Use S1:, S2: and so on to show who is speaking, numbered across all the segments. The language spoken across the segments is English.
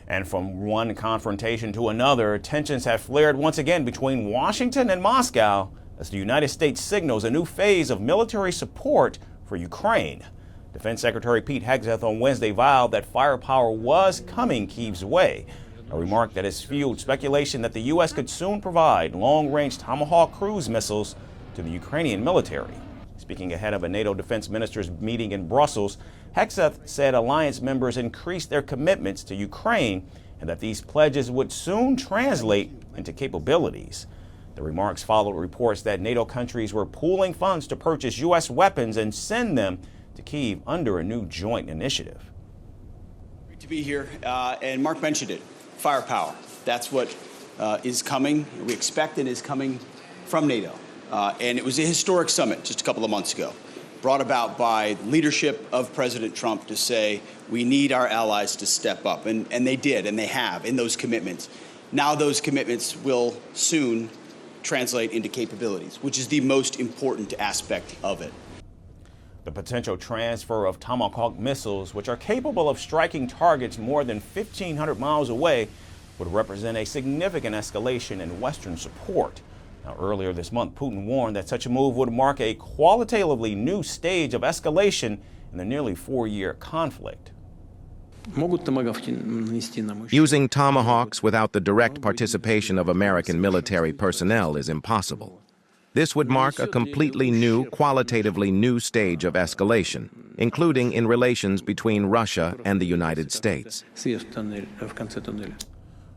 S1: And from one confrontation to another, tensions have flared once again between Washington and Moscow as the United States signals a new phase of military support for Ukraine. Defense Secretary Pete Hegseth on Wednesday vowed that firepower was coming Kyiv's way, a remark that has fueled speculation that the U.S. could soon provide long-range Tomahawk cruise missiles to the Ukrainian military. Speaking ahead of a NATO defense ministers meeting in Brussels, Hegseth said alliance members increased their commitments to Ukraine and that these pledges would soon translate into capabilities. The remarks followed reports that NATO countries were pooling funds to purchase U.S. weapons and send them to Kyiv under a new joint initiative.
S2: Great to be here, and Mark mentioned it, firepower. That's what is coming, we expect and is coming from NATO. And it was a historic summit just a couple of months ago, brought about by leadership of President Trump to say we need our allies to step up. And they did, and they have in those commitments. Now those commitments will soon translate into capabilities, which is the most important aspect of it.
S1: The potential transfer of Tomahawk missiles, which are capable of striking targets more than 1,500 miles away, would represent a significant escalation in Western support. Now, earlier this month, Putin warned that such a move would mark a qualitatively new stage of escalation in the nearly 4-year conflict.
S3: Using Tomahawks without the direct participation of American military personnel is impossible. This would mark a completely new, qualitatively new stage of escalation, including in relations between Russia and the United States.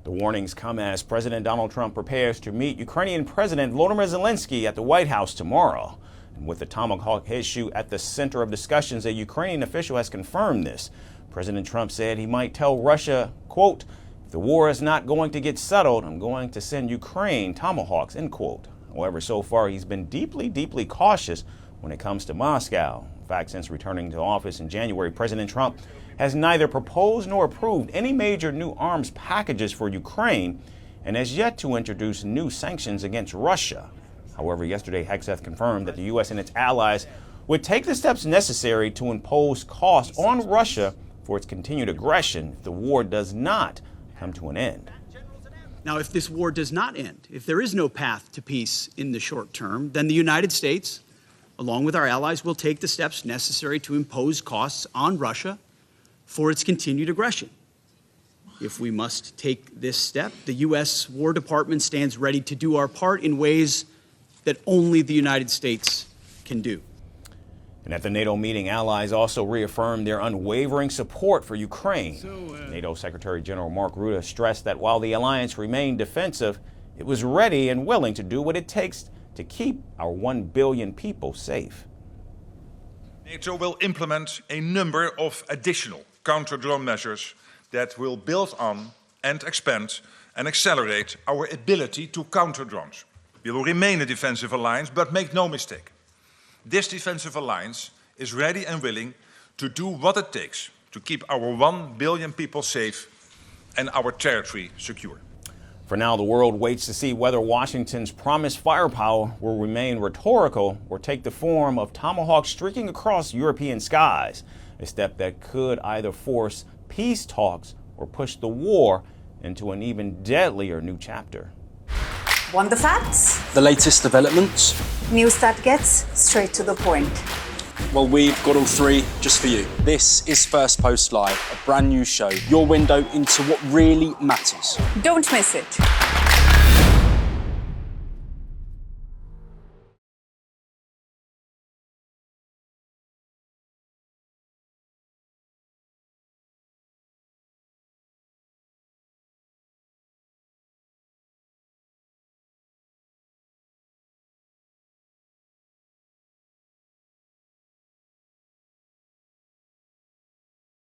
S1: The warnings come as President Donald Trump prepares to meet Ukrainian President Volodymyr Zelensky at the White House tomorrow. And with the Tomahawk issue at the center of discussions, a Ukrainian official has confirmed this. President Trump said he might tell Russia, quote, "If the war is not going to get settled, I'm going to send Ukraine Tomahawks," end quote. However, so far he's been deeply cautious when it comes to Moscow. In fact, since returning to office in January, President Trump has neither proposed nor approved any major new arms packages for Ukraine and has yet to introduce new sanctions against Russia. However, yesterday Hegseth confirmed that the U.S. and its allies would take the steps necessary to impose costs on Russia for its continued aggression if the war does not come to an end.
S2: Now, if this war does not end, if there is no path to peace in the short term, then the United States, along with our allies, will take the steps necessary to impose costs on Russia for its continued aggression. If we must take this step, the U.S. War Department stands ready to do our part in ways that only the United States can do.
S1: And at the NATO meeting, allies also reaffirmed their unwavering support for Ukraine. NATO Secretary General Mark Rutte stressed that while the alliance remained defensive, it was ready and willing to do what it takes to keep our 1 billion people safe.
S4: NATO will implement a number of additional counter-drone measures that will build on and expand and accelerate our ability to counter drones. We will remain a defensive alliance, but make no mistake. This defensive alliance is ready and willing to do what it takes to keep our 1 billion people safe and our territory secure.
S1: For now, the world waits to see whether Washington's promised firepower will remain rhetorical or take the form of Tomahawks streaking across European skies, a step that could either force peace talks or push the war into an even deadlier new chapter.
S5: Want the facts?
S6: The latest developments?
S5: News that gets straight to the point.
S6: Well, we've got all three just for you. This is Firstpost Live, a brand new show, your window into what really matters.
S5: Don't miss it.